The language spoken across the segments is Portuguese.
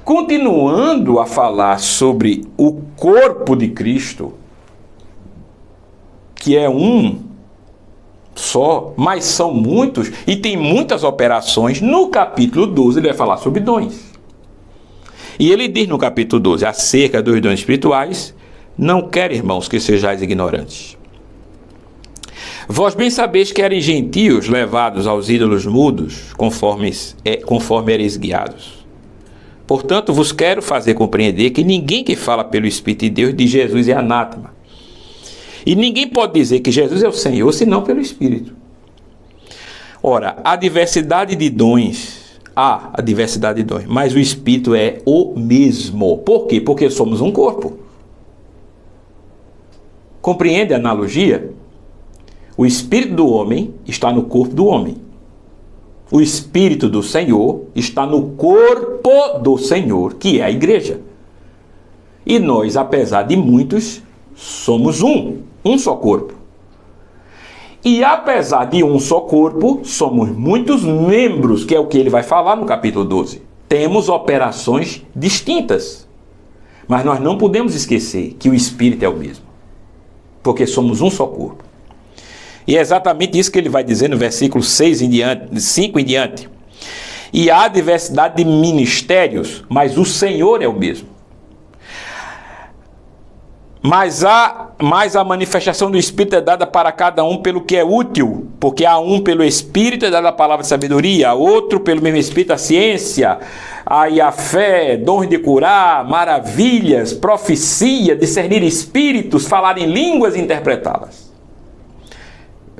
Continuando a falar sobre o corpo de Cristo, que é um só, mas são muitos e tem muitas operações, no capítulo 12 ele vai falar sobre dons. E ele diz no capítulo 12, acerca dos dons espirituais: não quero, irmãos, que sejais ignorantes. Vós bem sabeis que eram gentios levados aos ídolos mudos, conforme eres guiados. Portanto, vos quero fazer compreender que ninguém que fala pelo Espírito de Deus diz Jesus é anátema. E ninguém pode dizer que Jesus é o Senhor, senão pelo Espírito. Ora, a diversidade de dons, mas o Espírito é o mesmo. Por quê? Porque somos um corpo. Compreende a analogia? O Espírito do homem está no corpo do homem. O Espírito do Senhor está no corpo do Senhor, que é a igreja. E nós, apesar de muitos, somos um só corpo. E apesar de um só corpo, somos muitos membros, que é o que ele vai falar no capítulo 12. Temos operações distintas. Mas nós não podemos esquecer que o Espírito é o mesmo. Porque somos um só corpo. E é exatamente isso que ele vai dizer no versículo 5 em diante. E há diversidade de ministérios, mas o Senhor é o mesmo. Mas a manifestação do Espírito é dada para cada um pelo que é útil, porque a um pelo Espírito é dada a palavra de sabedoria, a outro pelo mesmo Espírito a ciência, aí a fé, dons de curar, maravilhas, profecia, discernir espíritos, falar em línguas e interpretá-las.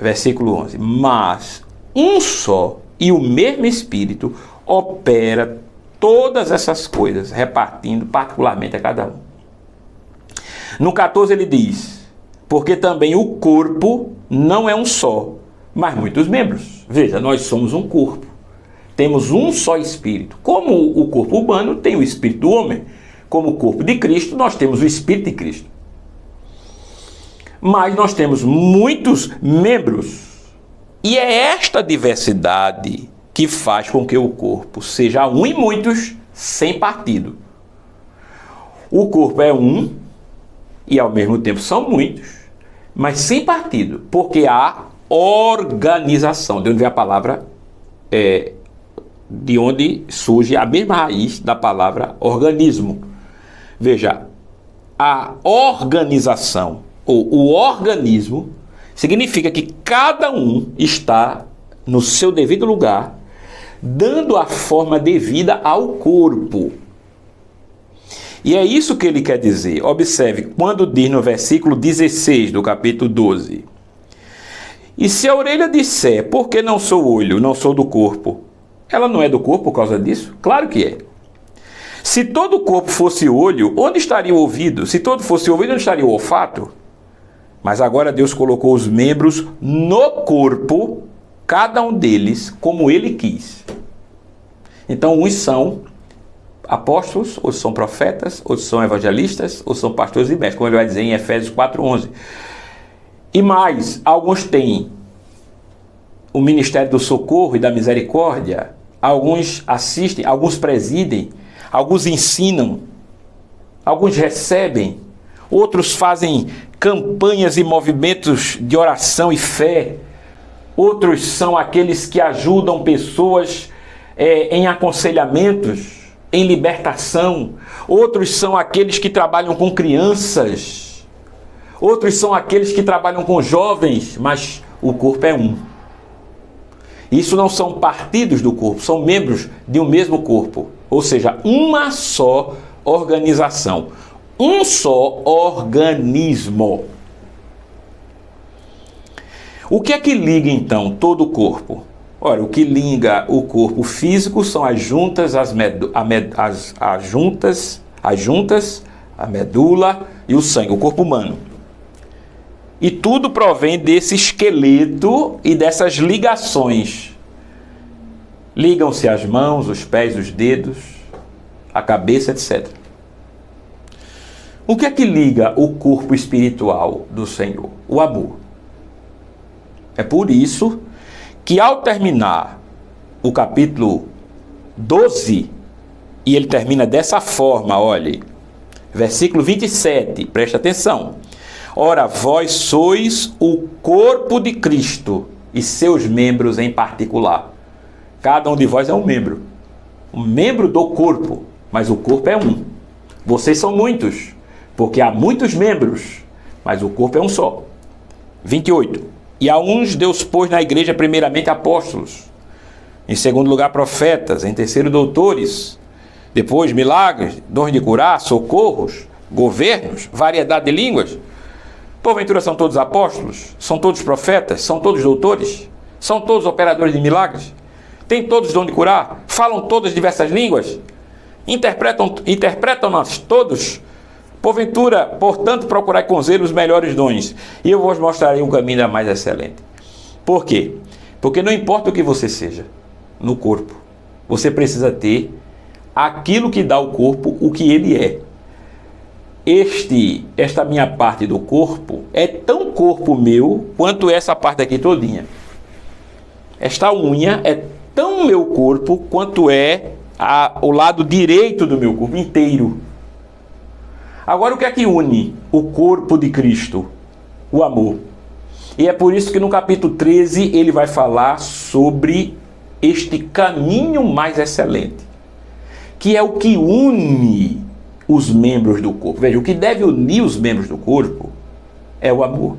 Versículo 11. Mas um só e o mesmo Espírito opera todas essas coisas, repartindo particularmente a cada um. No 14 ele diz: porque também o corpo não é um só, mas muitos membros. Veja, nós somos um corpo. Temos um só Espírito. Como o corpo humano tem o Espírito do homem, como o corpo de Cristo, nós temos o Espírito de Cristo. Mas nós temos muitos membros. E é esta diversidade que faz com que o corpo seja um em muitos, sem partido. O corpo é um e ao mesmo tempo são muitos, mas sem partido, porque há organização, de onde vem a palavra, de onde surge a mesma raiz da palavra organismo. Veja, a organização ou o organismo significa que cada um está no seu devido lugar, dando a forma devida ao corpo. E é isso que ele quer dizer. Observe, quando diz no versículo 16 do capítulo 12: e se a orelha disser, porque não sou olho, não sou do corpo, ela não é do corpo por causa disso? Claro que é. Se todo o corpo fosse olho, onde estaria o ouvido? Se todo fosse ouvido, onde estaria o olfato? Mas agora Deus colocou os membros no corpo, cada um deles como ele quis. Então, uns são apóstolos, outros são profetas, outros são evangelistas, outros são pastores e mestres, como ele vai dizer em Efésios 4:11. E mais, alguns têm o ministério do socorro e da misericórdia, alguns assistem, alguns presidem, alguns ensinam, alguns recebem, outros fazem campanhas e movimentos de oração e fé, outros são aqueles que ajudam pessoas em aconselhamentos, em libertação, outros são aqueles que trabalham com crianças, outros são aqueles que trabalham com jovens, mas o corpo é um. Isso não são partidos do corpo, são membros de um mesmo corpo, ou seja, uma só organização, um só organismo. O que é que liga então todo o corpo? Ora, o que liga o corpo físico são as juntas, a medula e o sangue, o corpo humano. E tudo provém desse esqueleto e dessas ligações. Ligam-se as mãos, os pés, os dedos, a cabeça, etc. O que é que liga o corpo espiritual do Senhor? O amor. É por isso que ao terminar o capítulo 12, E ele termina dessa forma, olhe. Versículo 27, presta atenção. Ora, vós sois o corpo de Cristo e seus membros em particular. Cada um de vós é um membro do corpo, mas o corpo é um. Vocês são muitos, porque há muitos membros, mas o corpo é um só. 28. E a uns Deus pôs na igreja primeiramente apóstolos, em segundo lugar profetas, em terceiro doutores, depois milagres, dons de curar, socorros, governos, variedade de línguas. Porventura são todos apóstolos? São todos profetas? São todos doutores? São todos operadores de milagres? Têm todos dom de curar? Falam todas diversas línguas? Interpretam-nas todos? Porventura, portanto, procurai com zelo os melhores dons, e eu vos mostrarei um caminho ainda mais excelente. Por quê? Porque não importa o que você seja no corpo, você precisa ter aquilo que dá ao corpo o que ele é. Esta minha parte do corpo é tão corpo meu quanto essa parte aqui todinha. Esta unha é tão meu corpo quanto é o lado direito do meu corpo inteiro. Agora, o que é que une o corpo de Cristo? O amor. E é por isso que no capítulo 13 ele vai falar sobre este caminho mais excelente, que é o que une os membros do corpo. Veja, o que deve unir os membros do corpo é o amor.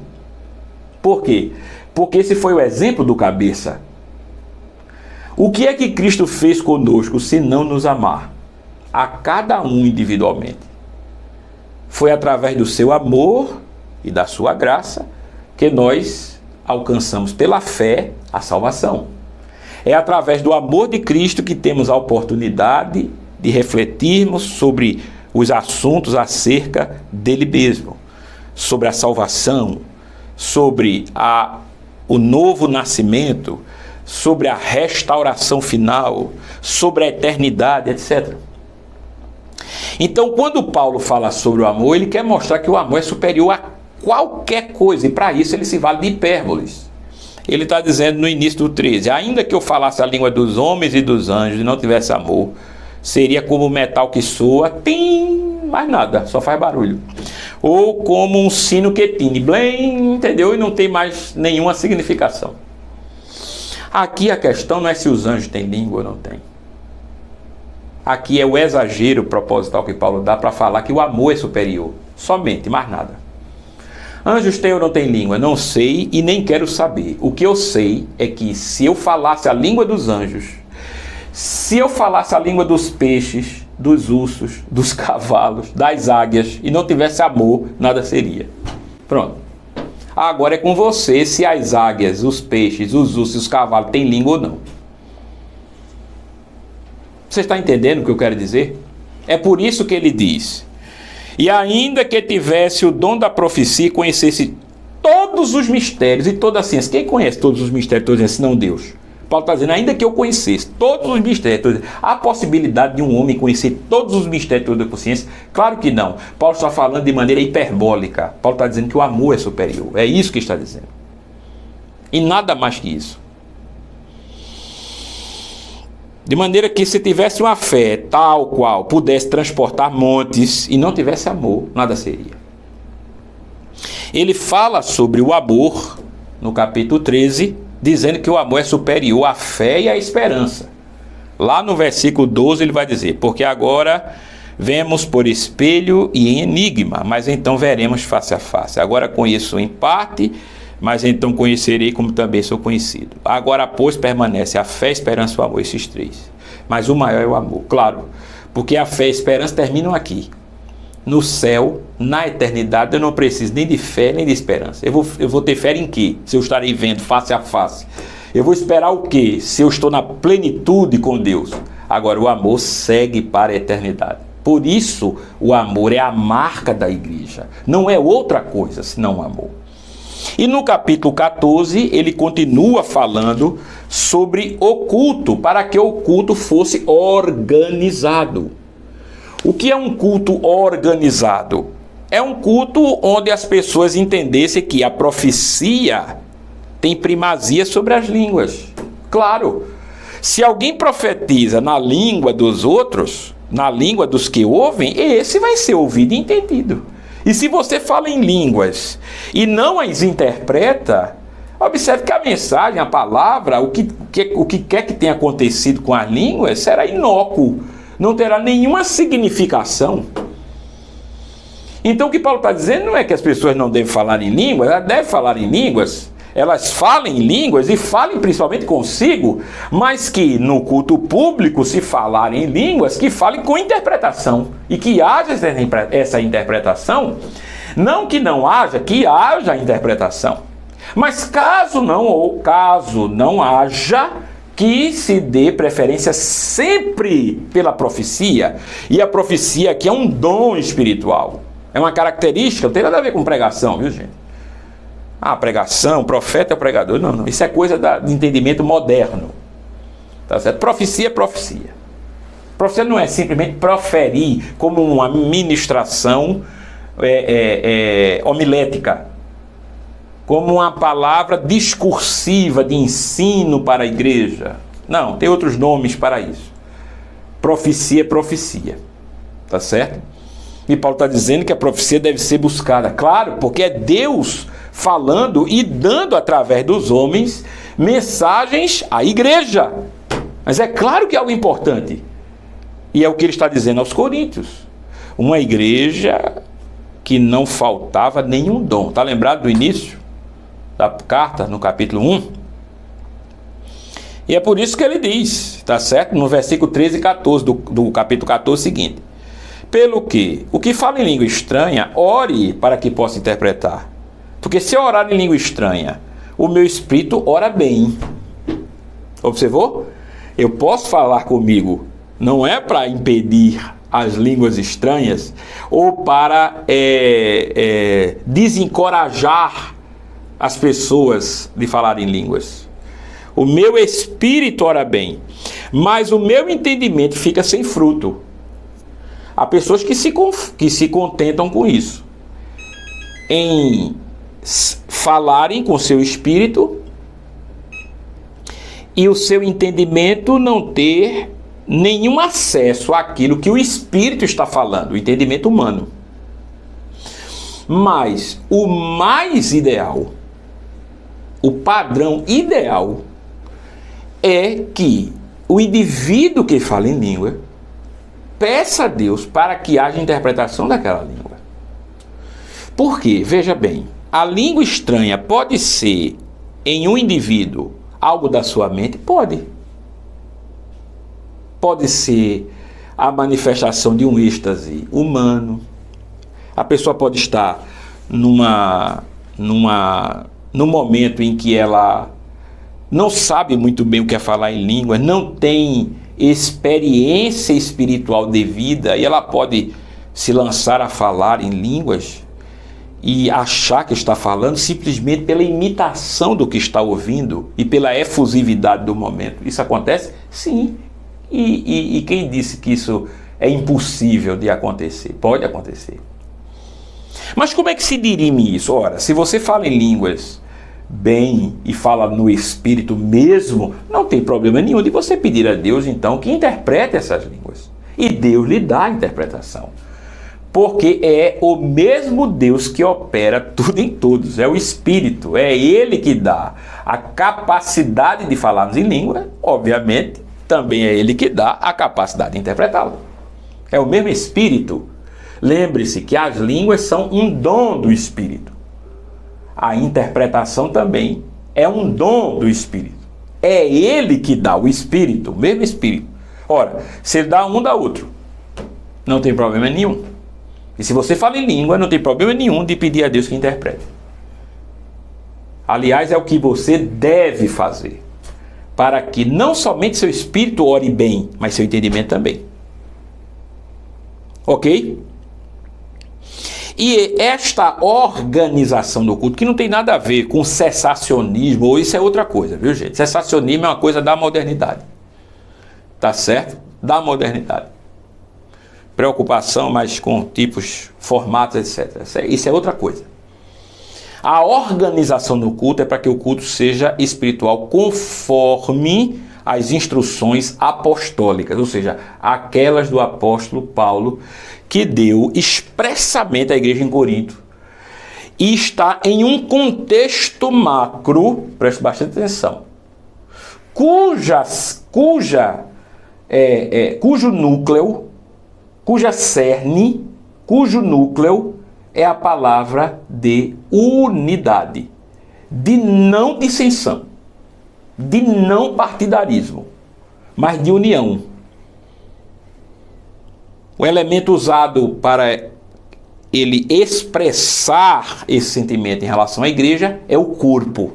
Por quê? Porque esse foi o exemplo do cabeça. O que é que Cristo fez conosco se não nos amar? A cada um individualmente. Foi através do seu amor e da sua graça que nós alcançamos pela fé a salvação. É através do amor de Cristo que temos a oportunidade de refletirmos sobre os assuntos acerca dele mesmo, sobre a salvação, sobre o novo nascimento, sobre a restauração final, sobre a eternidade, etc. Então, quando Paulo fala sobre o amor, ele quer mostrar que o amor é superior a qualquer coisa, e para isso ele se vale de hipérboles. Ele está dizendo no início do 13, ainda que eu falasse a língua dos homens e dos anjos e não tivesse amor, seria como o metal que soa, tim, mais nada, só faz barulho. Ou como um sino que tine, blém, entendeu? E não tem mais nenhuma significação. Aqui a questão não é se os anjos têm língua ou não têm. Aqui é o exagero proposital que Paulo dá para falar que o amor é superior. Somente, mais nada. Anjos têm ou não têm língua? Não sei e nem quero saber. O que eu sei é que se eu falasse a língua dos anjos, se eu falasse a língua dos peixes, dos ursos, dos cavalos, das águias e não tivesse amor, nada seria. Pronto. Agora é com você se as águias, os peixes, os ursos e os cavalos têm língua ou não. Você está entendendo o que eu quero dizer? É por isso que ele diz: e ainda que tivesse o dom da profecia e conhecesse todos os mistérios e toda a ciência. Quem conhece todos os mistérios, todos eles, senão Deus? Paulo está dizendo, ainda que eu conhecesse todos os mistérios, há possibilidade de um homem conhecer todos os mistérios toda a ciência? Claro que não. Paulo está falando de maneira hiperbólica. Paulo está dizendo que o amor é superior. É isso que está dizendo. E nada mais que isso. De maneira que se tivesse uma fé tal qual pudesse transportar montes e não tivesse amor, nada seria. Ele fala sobre o amor no capítulo 13, dizendo que o amor é superior à fé e à esperança. Lá no versículo 12 ele vai dizer, porque agora vemos por espelho e em enigma, mas então veremos face a face. Agora conheço em parte, mas então conhecerei como também sou conhecido. Agora, pois, permanece a fé, a esperança e o amor, esses três. Mas o maior é o amor, claro, porque a fé e a esperança terminam aqui. No céu, na eternidade, eu não preciso nem de fé, nem de esperança. Eu vou ter fé em quê? Se eu estarei vendo face a face. Eu vou esperar o quê? Se eu estou na plenitude com Deus. Agora, o amor segue para a eternidade. Por isso, o amor é a marca da igreja. Não é outra coisa senão o amor. E no capítulo 14, ele continua falando sobre o culto, para que o culto fosse organizado. O que é um culto organizado? É um culto onde as pessoas entendessem que a profecia tem primazia sobre as línguas. Claro, se alguém profetiza na língua dos outros, na língua dos que ouvem, esse vai ser ouvido e entendido. E se você fala em línguas e não as interpreta, observe que a mensagem, a palavra, o que quer que tenha acontecido com as línguas, será inócuo, não terá nenhuma significação. Então o que Paulo está dizendo não é que as pessoas não devem falar em línguas, elas devem falar em línguas, elas falem em línguas e falem principalmente consigo, mas que no culto público, se falarem em línguas, que falem com interpretação e que haja essa interpretação, não que não haja, que haja a interpretação. Mas caso não haja, que se dê preferência sempre pela profecia, e a profecia aqui é um dom espiritual, é uma característica, não tem nada a ver com pregação, viu, gente? Pregação, profeta é o pregador. Não. Isso é coisa de entendimento moderno. Tá certo? Profecia é profecia. Profecia não é simplesmente proferir como uma ministração homilética, como uma palavra discursiva de ensino para a igreja. Não, tem outros nomes para isso. Profecia é profecia. Tá certo? E Paulo está dizendo que a profecia deve ser buscada. Claro, porque é Deus falando e dando através dos homens mensagens à igreja. Mas é claro que é algo importante. E é o que ele está dizendo aos coríntios. Uma igreja que não faltava nenhum dom. Está lembrado do início da carta, no capítulo 1? E é por isso que ele diz, tá certo? No versículo 13 e 14 do capítulo 14 seguinte. Pelo que, o que fala em língua estranha, ore para que possa interpretar. Porque se eu orar em língua estranha, o meu espírito ora bem. Observou? Eu posso falar comigo, não é para impedir as línguas estranhas, ou para desencorajar as pessoas de falarem línguas. O meu espírito ora bem, mas o meu entendimento fica sem fruto. Há pessoas que se contentam com isso, em falarem com seu espírito e o seu entendimento não ter nenhum acesso àquilo que o espírito está falando, o entendimento humano. Mas o mais ideal, o padrão ideal, é que o indivíduo que fala em língua peça a Deus para que haja interpretação daquela língua. Por quê? Veja bem, a língua estranha pode ser em um indivíduo algo da sua mente? Pode. Pode ser a manifestação de um êxtase humano. A pessoa pode estar num momento em que ela não sabe muito bem o que é falar em língua, não tem experiência espiritual devida, e ela pode se lançar a falar em línguas e achar que está falando simplesmente pela imitação do que está ouvindo e pela efusividade do momento. Isso acontece? Sim. E quem disse que isso é impossível de acontecer? Pode acontecer. Mas como é que se dirime isso? Ora, se você fala em línguas bem e fala no espírito mesmo, não tem problema nenhum de você pedir a Deus então que interprete essas línguas, e Deus lhe dá a interpretação, porque é o mesmo Deus que opera tudo em todos, é o Espírito, é Ele que dá a capacidade de falarmos em língua, obviamente também é Ele que dá a capacidade de interpretá-la, é o mesmo Espírito. Lembre-se que as línguas são um dom do Espírito. A interpretação também é um dom do Espírito. É Ele que dá o Espírito, o mesmo Espírito. Ora, se Ele dá um, dá outro. Não tem problema nenhum. E se você fala em língua, não tem problema nenhum de pedir a Deus que interprete. Aliás, é o que você deve fazer, para que não somente seu espírito ore bem, mas seu entendimento também. Ok? E esta organização do culto, que não tem nada a ver com cessacionismo, ou isso é outra coisa, viu, gente? Cessacionismo é uma coisa da modernidade. Tá certo? Da modernidade. Preocupação mais com tipos, formatos, etc. Isso é outra coisa. A organização do culto é para que o culto seja espiritual conforme as instruções apostólicas, ou seja, aquelas do apóstolo Paulo, que deu expressamente à igreja em Corinto, e está em um contexto macro, preste bastante atenção, cujo núcleo, cuja cerne, cujo núcleo é a palavra de unidade, de não dissensão, de não partidarismo, mas de união. O elemento usado para ele expressar esse sentimento em relação à igreja é o corpo,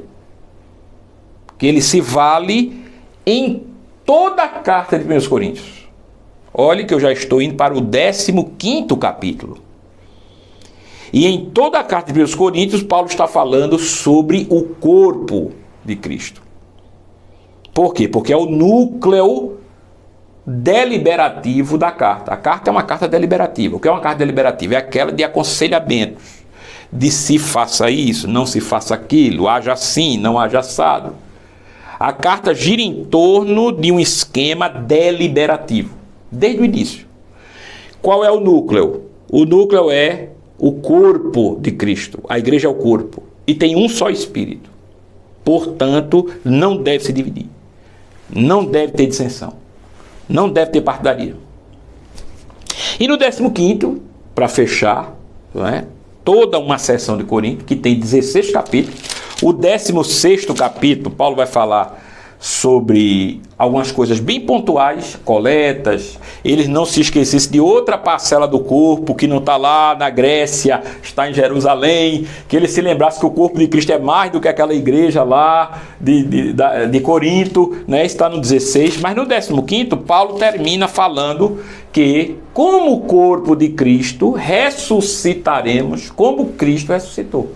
que ele se vale em toda a carta de 1 Coríntios. Olhe que eu já estou indo para o 15º capítulo. E em toda a carta de 1 Coríntios, Paulo está falando sobre o corpo de Cristo. Por quê? Porque é o núcleo deliberativo da carta. A carta é uma carta deliberativa. O que é uma carta deliberativa? É aquela de aconselhamentos, de se faça isso, não se faça aquilo, haja assim, não haja assado. A carta gira em torno de um esquema deliberativo, desde o início. Qual é o núcleo? O núcleo é o corpo de Cristo. A igreja é o corpo. E tem um só Espírito. Portanto, não deve se dividir. Não deve ter dissensão. Não deve ter partidarismo. E no 15º, para fechar, não é, toda uma seção de Corinto, que tem 16 capítulos, o 16º capítulo, Paulo vai falar sobre algumas coisas bem pontuais, coletas. Eles não se esquecessem de outra parcela do corpo que não está lá na Grécia, está em Jerusalém, que eles se lembrassem que o corpo de Cristo é mais do que aquela igreja lá de Corinto, né? Está no 16, mas no 15º Paulo termina falando que como o corpo de Cristo ressuscitaremos como Cristo ressuscitou.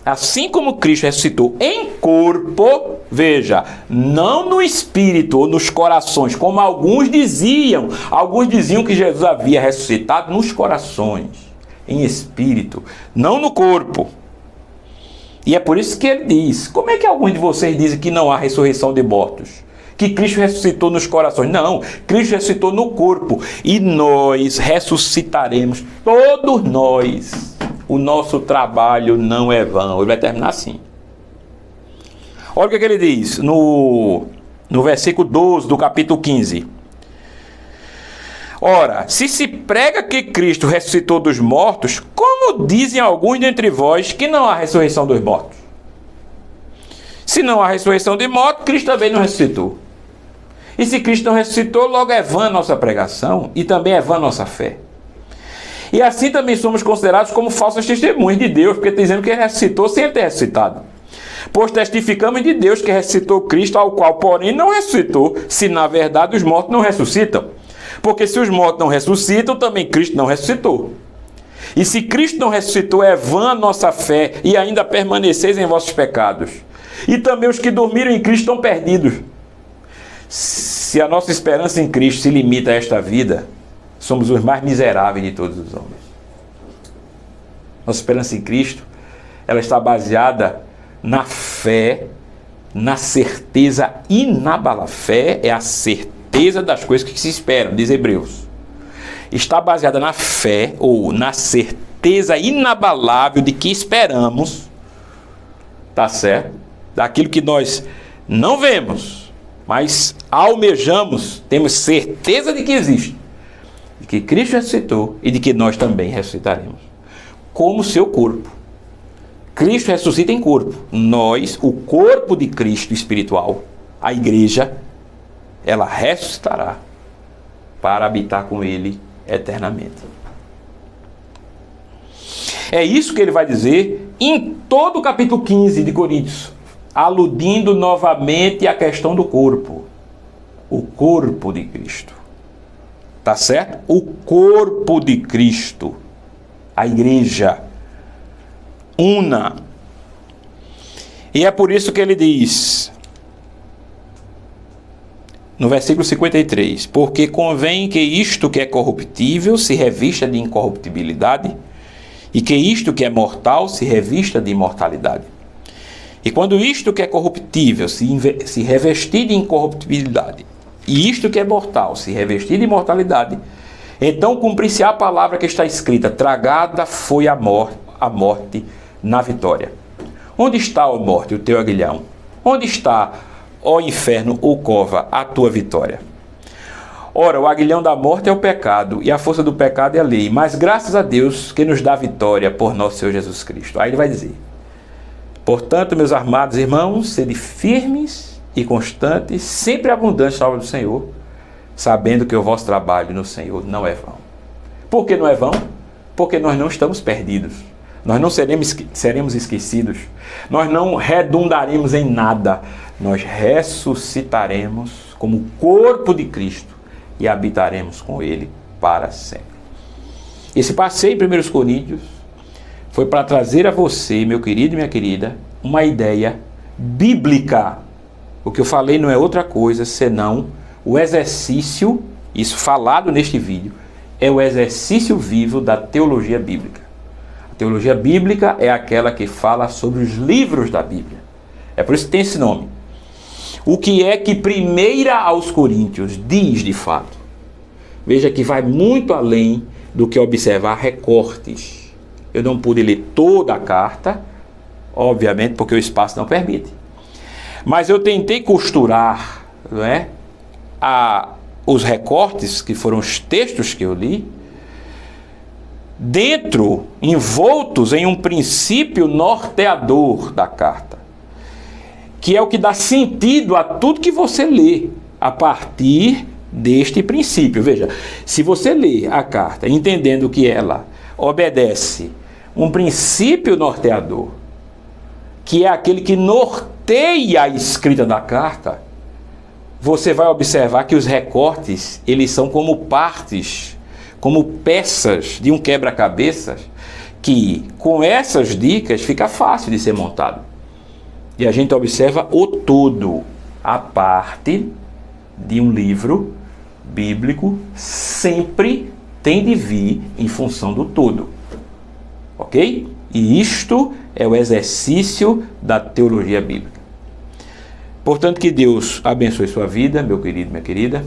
Assim como Cristo ressuscitou em corpo, veja, não no espírito ou nos corações, como alguns diziam. Alguns diziam que Jesus havia ressuscitado nos corações, em espírito, não no corpo. E é por isso que ele diz, como é que alguns de vocês dizem que não há ressurreição de mortos? Que Cristo ressuscitou nos corações. Não, Cristo ressuscitou no corpo. E nós ressuscitaremos, todos nós. O nosso trabalho não é vão. Ele vai terminar assim. Olha o que ele diz no versículo 12 do capítulo 15. Ora, se se prega que Cristo ressuscitou dos mortos, como dizem alguns dentre vós que não há ressurreição dos mortos? Se não há ressurreição de mortos, Cristo também não ressuscitou. E se Cristo não ressuscitou, logo é vã nossa pregação e também é vã nossa fé. E assim também somos considerados como falsas testemunhas de Deus, porque está dizendo que ele ressuscitou sem ter ressuscitado. Pois testificamos de Deus que ressuscitou Cristo, ao qual, porém, não ressuscitou, se na verdade os mortos não ressuscitam. Porque se os mortos não ressuscitam, também Cristo não ressuscitou. E se Cristo não ressuscitou, é vã a nossa fé, e ainda permaneceis em vossos pecados. E também os que dormiram em Cristo estão perdidos. Se a nossa esperança em Cristo se limita a esta vida, somos os mais miseráveis de todos os homens. Nossa esperança em Cristo, ela está baseada na fé, na certeza inabalável. Fé é a certeza das coisas que se esperam, diz Hebreus. Está baseada na fé, ou na certeza inabalável de que esperamos, tá certo? Daquilo que nós não vemos, mas almejamos, temos certeza de que existe. De que Cristo ressuscitou e de que nós também ressuscitaremos. Como seu corpo. Cristo ressuscita em corpo. Nós, o corpo de Cristo espiritual, a igreja, ela ressuscitará para habitar com ele eternamente. É isso que ele vai dizer em todo o capítulo 15 de Coríntios, aludindo novamente à questão do corpo. O corpo de Cristo. Tá certo? O corpo de Cristo, a igreja, una. E é por isso que ele diz, no versículo 53, porque convém que isto que é corruptível se revista de incorruptibilidade, e que isto que é mortal se revista de imortalidade. E quando isto que é corruptível se revestir de incorruptibilidade, e isto que é mortal se revestir de imortalidade, então cumprir-se a palavra que está escrita: tragada foi a morte na vitória. Onde está, ó morte, o teu aguilhão? Onde está, ó inferno, ou cova, a tua vitória? Ora, o aguilhão da morte é o pecado, e a força do pecado é a lei. Mas graças a Deus que nos dá vitória por nosso Senhor Jesus Cristo. Aí ele vai dizer: portanto, meus amados irmãos, sede firmes e constantes, sempre abundantes na obra do Senhor, sabendo que o vosso trabalho no Senhor não é vão. Por que não é vão? Porque nós não estamos perdidos. Nós não seremos esquecidos. Nós não redundaremos em nada. Nós ressuscitaremos como corpo de Cristo e habitaremos com Ele para sempre. Esse passeio em 1 Coríntios foi para trazer a você, meu querido e minha querida, uma ideia bíblica. O que eu falei não é outra coisa senão o exercício, isso falado neste vídeo, é o exercício vivo da teologia bíblica. A teologia bíblica é aquela que fala sobre os livros da Bíblia. É por isso que tem esse nome. O que é que 1 aos Coríntios diz de fato? Veja que vai muito além do que observar recortes. Eu não pude ler toda a carta, obviamente, porque o espaço não permite. Mas eu tentei costurar, não é, os recortes, que foram os textos que eu li, envoltos em um princípio norteador da carta, que é o que dá sentido a tudo que você lê a partir deste princípio. Veja, se você lê a carta entendendo que ela obedece um princípio norteador, que é aquele que norteia a escrita da carta, você vai observar que os recortes, eles são como partes, como peças de um quebra-cabeças, que com essas dicas fica fácil de ser montado. E a gente observa o todo. A parte de um livro bíblico sempre tem de vir em função do todo. Ok? E isto é o exercício da teologia bíblica. Portanto, que Deus abençoe sua vida, meu querido, minha querida.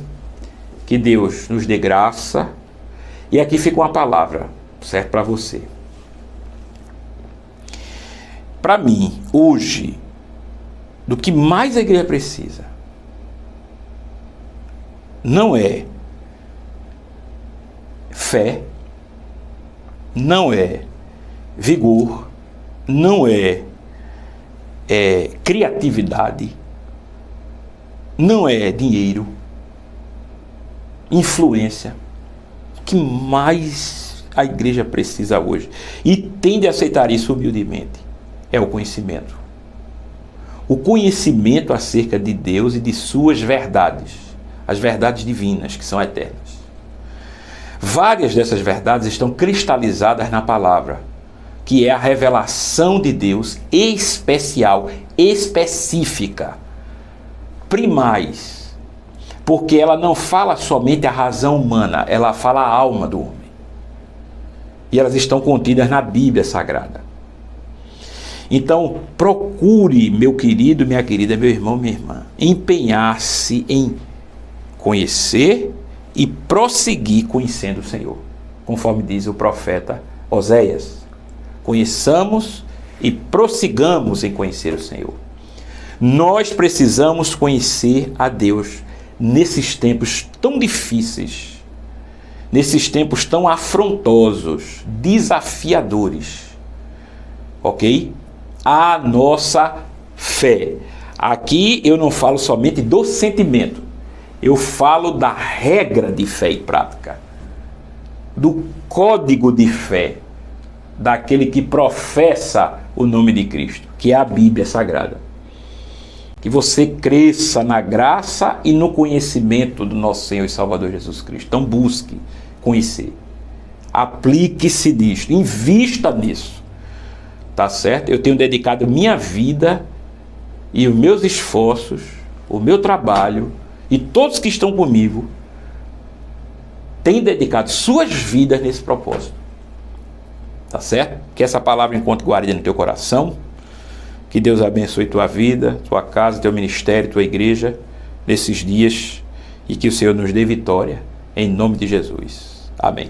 Que Deus nos dê graça. E aqui fica uma palavra, certo, para você. Para mim, hoje, do que mais a igreja precisa, não é fé, não é vigor, não é criatividade, não é dinheiro, influência. O que mais a igreja precisa hoje, e tende a aceitar isso humildemente, é o conhecimento. O conhecimento acerca de Deus e de suas verdades, as verdades divinas que são eternas. Várias dessas verdades estão cristalizadas na palavra, que é a revelação de Deus especial, específica, primais, porque ela não fala somente a razão humana, ela fala a alma do homem. E elas estão contidas na Bíblia Sagrada. Então, procure, meu querido, minha querida, meu irmão, minha irmã, empenhar-se em conhecer e prosseguir conhecendo o Senhor, conforme diz o profeta Oséias. Conheçamos e prossigamos em conhecer o Senhor. Nós precisamos conhecer a Deus nesses tempos tão difíceis, nesses tempos tão afrontosos, desafiadores, ok? A nossa fé. Aqui eu não falo somente do sentimento, eu falo da regra de fé e prática, do código de fé, daquele que professa o nome de Cristo, que é a Bíblia Sagrada. Que você cresça na graça e no conhecimento do nosso Senhor e Salvador Jesus Cristo. Então busque conhecer. Aplique-se nisto, invista nisso. Tá certo? Eu tenho dedicado minha vida e os meus esforços, o meu trabalho, e todos que estão comigo têm dedicado suas vidas nesse propósito. Tá certo? Que essa palavra encontre guarida no teu coração Que Deus abençoe tua vida, tua casa, teu ministério, tua igreja, nesses dias, e que o Senhor nos dê vitória, em nome de Jesus. Amém.